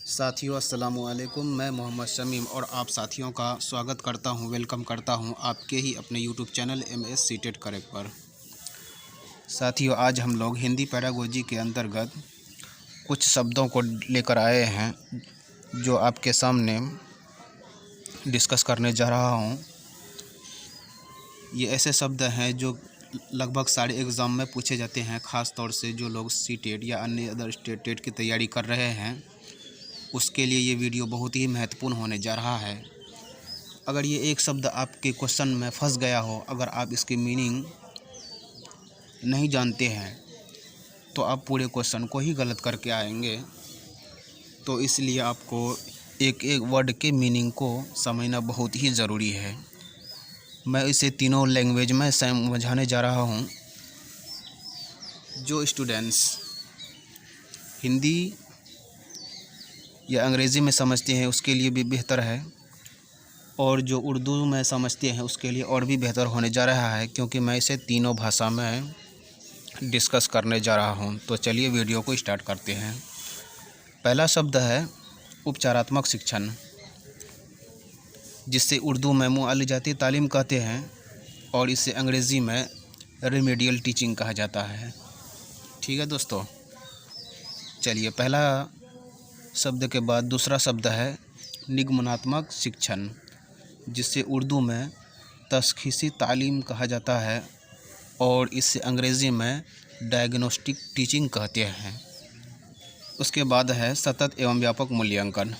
साथियों अस्सलाम वालेकुम। मैं मोहम्मद शमीम और आप साथियों का स्वागत करता हूं, वेलकम करता हूं आपके ही अपने YouTube channel MS CTET correct पर। साथियों, आज हम लोग हिंदी पैडागोजी के अंतर्गत कुछ शब्दों को लेकर आए हैं जो आपके सामने डिस्कस करने जा रहा हूं। ये ऐसे शब्द हैं जो लगभग सारे एग्ज़ाम में पूछे जाते हैं, ख़ास तौर से जो लोग सीटेट या अन्य अदर स्टेट की तैयारी कर रहे हैं उसके लिए ये वीडियो बहुत ही महत्वपूर्ण होने जा रहा है। अगर ये एक शब्द आपके क्वेश्चन में फंस गया हो, अगर आप इसकी मीनिंग नहीं जानते हैं तो आप पूरे क्वेश्चन को ही गलत करके आएंगे। तो इसलिए आपको एक एक वर्ड के मीनिंग को समझना बहुत ही ज़रूरी है। मैं इसे तीनों लैंग्वेज में समझाने जा रहा हूँ। जो स्टूडेंट्स हिंदी या अंग्रेज़ी में समझते हैं उसके लिए भी बेहतर है, और जो उर्दू में समझते हैं उसके लिए और भी बेहतर होने जा रहा है, क्योंकि मैं इसे तीनों भाषा में डिस्कस करने जा रहा हूं। तो चलिए वीडियो को स्टार्ट करते हैं। पहला शब्द है उपचारात्मक शिक्षण, जिससे उर्दू में मुअल्लिजाती तालीम कहते हैं और इसे अंग्रेज़ी में रेमेडियल टीचिंग कहा जाता है। ठीक है दोस्तों, चलिए पहला शब्द के बाद दूसरा शब्द है निगमनात्मक शिक्षण, जिसे उर्दू में तशख़ीसी तालीम कहा जाता है और इसे अंग्रेज़ी में डायग्नोस्टिक टीचिंग कहते हैं। उसके बाद है सतत एवं व्यापक मूल्यांकन,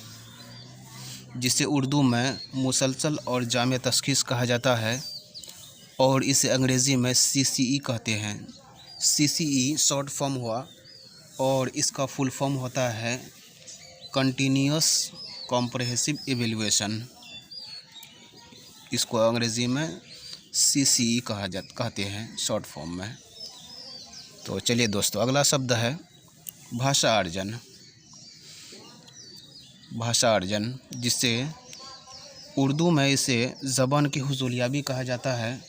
जिसे उर्दू में मुसलसल और जामे तशख़ीस कहा जाता है और इसे अंग्रेज़ी में CCE कहते हैं। CCE शॉर्ट फॉर्म हुआ और इसका फुल फॉर्म होता है कंटिन्यूअस कॉम्प्रहेंसिव एवेल्यूएशन। इसको अंग्रेज़ी में CCE कहते हैं शॉर्ट फॉर्म में। तो चलिए दोस्तों, अगला शब्द है भाषा अर्जन। भाषा अर्जन, जिसे उर्दू में इसे ज़बान की हुजूलियाबी कहा जाता है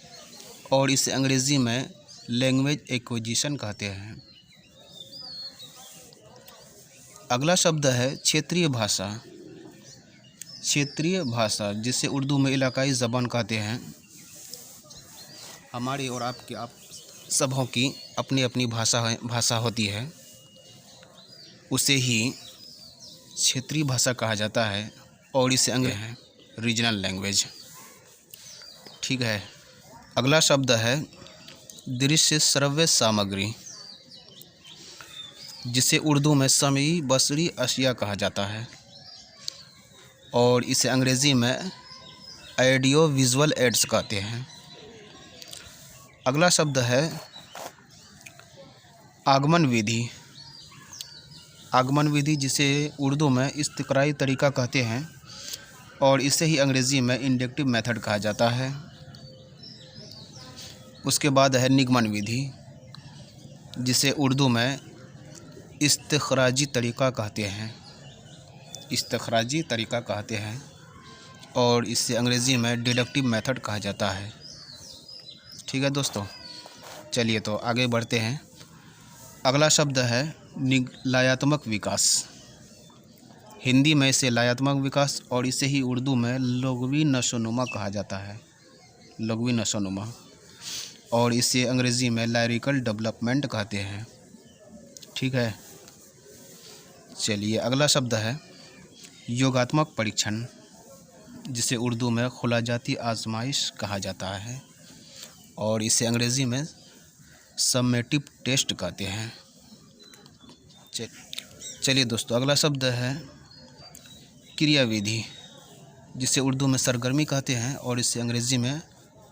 और इसे अंग्रेज़ी में लैंग्वेज एक्विजिशन कहते हैं। अगला शब्द है क्षेत्रीय भाषा। क्षेत्रीय भाषा, जिसे उर्दू में इलाकाई ज़बान कहते हैं। हमारी और आप सबों की अपनी अपनी भाषा होती है, उसे ही क्षेत्रीय भाषा कहा जाता है और इसे अंग्रेज़ी है रीजनल लैंग्वेज। ठीक है, अगला शब्द है दृश्य श्रव्य सामग्री, जिसे उर्दू में समई बसरी अशिया कहा जाता है और इसे अंग्रेज़ी में ऑडियो विजुअल एड्स कहते हैं। अगला शब्द है आगमन विधि। आगमन विधि, जिसे उर्दू में इस्तिक़राई तरीक़ा कहते हैं और इसे ही अंग्रेज़ी में इंडक्टिव मेथड कहा जाता है। उसके बाद है निगमन विधि, जिसे उर्दू में इस्तिख़राजी तरीक़ा कहते हैं। इस्तिख़राजी तरीक़ा कहते हैं और इसे अंग्रेज़ी में डिडक्टिव मेथड कहा जाता है। ठीक है दोस्तों, चलिए तो आगे बढ़ते हैं। अगला शब्द है लयात्मक विकास। हिंदी में इसे लयात्मक विकास और इसे ही उर्दू में लुग़वी नशोनुमा कहा जाता है। लुग़वी नशोनुमा, और इसे अंग्रेज़ी में लायरिकल डेवलपमेंट कहते हैं। ठीक है, चलिए अगला शब्द है योगात्मक परीक्षण, जिसे उर्दू में खुलाजाती आजमाइश कहा जाता है और इसे अंग्रेज़ी में समेटिव टेस्ट कहते हैं। चलिए दोस्तों, अगला शब्द है क्रियाविधि, जिसे उर्दू में सरगर्मी कहते हैं और इसे अंग्रेज़ी में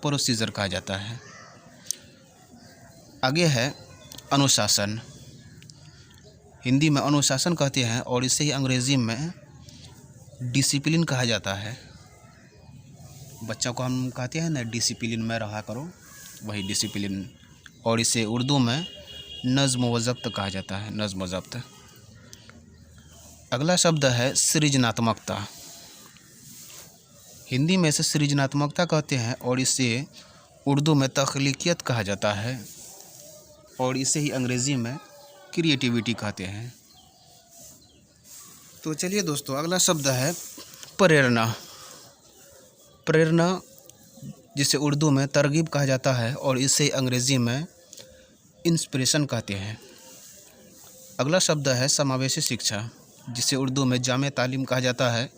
प्रोसीजर कहा जाता है। आगे है अनुशासन। हिंदी में अनुशासन कहते हैं और इसे ही अंग्रेज़ी में डिसिप्लिन कहा जाता है। बच्चों को हम कहते हैं ना, डिसिप्लिन में रहा करो, वही डिसिप्लिन, और इसे उर्दू में नज़्म व ज़ब्त कहा जाता है। नज़्म व ज़ब्त। अगला शब्द है सृजनात्मकता। हिंदी में इसे सृजनात्मकता कहते हैं और इसे उर्दू में तख्लीकियत कहा जाता है और इसे ही अंग्रेज़ी में क्रिएटिविटी कहते हैं। तो चलिए दोस्तों, अगला शब्द है प्रेरणा। प्रेरणा जिसे उर्दू में तरगीब कहा जाता है और इसे अंग्रेज़ी में इंस्पिरेशन कहते हैं। अगला शब्द है समावेशी शिक्षा, जिसे उर्दू में जामे तालीम कहा जाता है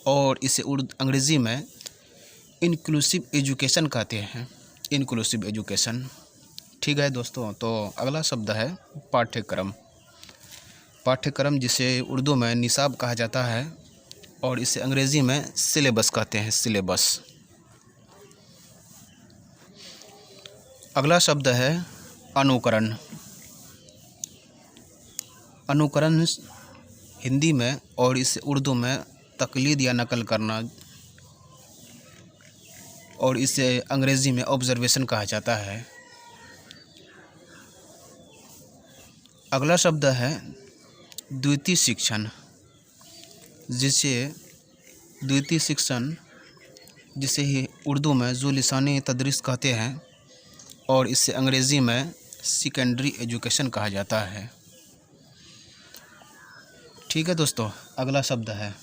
और इसे अंग्रेज़ी में इंक्लूसिव एजुकेशन कहते हैं। Inclusive education. ठीक है दोस्तों, तो अगला शब्द है पाठ्यक्रम। पाठ्यक्रम जिसे उर्दू में निसाब कहा जाता है और इसे अंग्रेज़ी में सिलेबस कहते हैं। सिलेबस। अगला शब्द है अनुकरण। अनुकरण हिंदी में और इसे उर्दू में तकलीद या नकल करना और इसे अंग्रेज़ी में ऑब्जर्वेशन कहा जाता है। अगला शब्द है द्वितीय शिक्षण, जिसे ही उर्दू में जो लिसानी तदरीस कहते हैं और इसे अंग्रेज़ी में सेकेंडरी एजुकेशन कहा जाता है। ठीक है दोस्तों, अगला शब्द है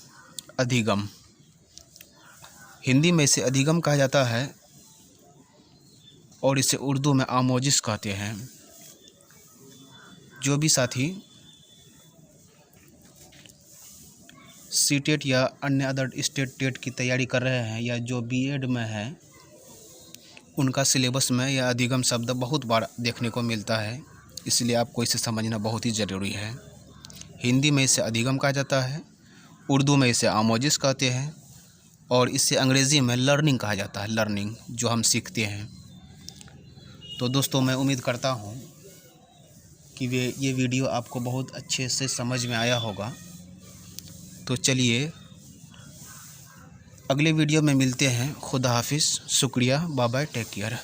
अधिगम। हिंदी में इसे अधिगम कहा जाता है और इसे उर्दू में आमोजिश कहते हैं। जो भी साथी सीटेट या अन्य अदर स्टेट टेट की तैयारी कर रहे हैं या जो बीएड में है, उनका सिलेबस में यह अधिगम शब्द बहुत बार देखने को मिलता है, इसलिए आपको इसे समझना बहुत ही ज़रूरी है। हिंदी में इसे अधिगम कहा जाता है, उर्दू में इसे आमोजिश कहते हैं और इसे अंग्रेज़ी में लर्निंग कहा जाता है। लर्निंग, जो हम सीखते हैं। तो दोस्तों, मैं उम्मीद करता हूँ कि ये वीडियो आपको बहुत अच्छे से समझ में आया होगा। तो चलिए अगले वीडियो में मिलते हैं। खुदा हाफिज़। शुक्रिया। Bye bye. Take care.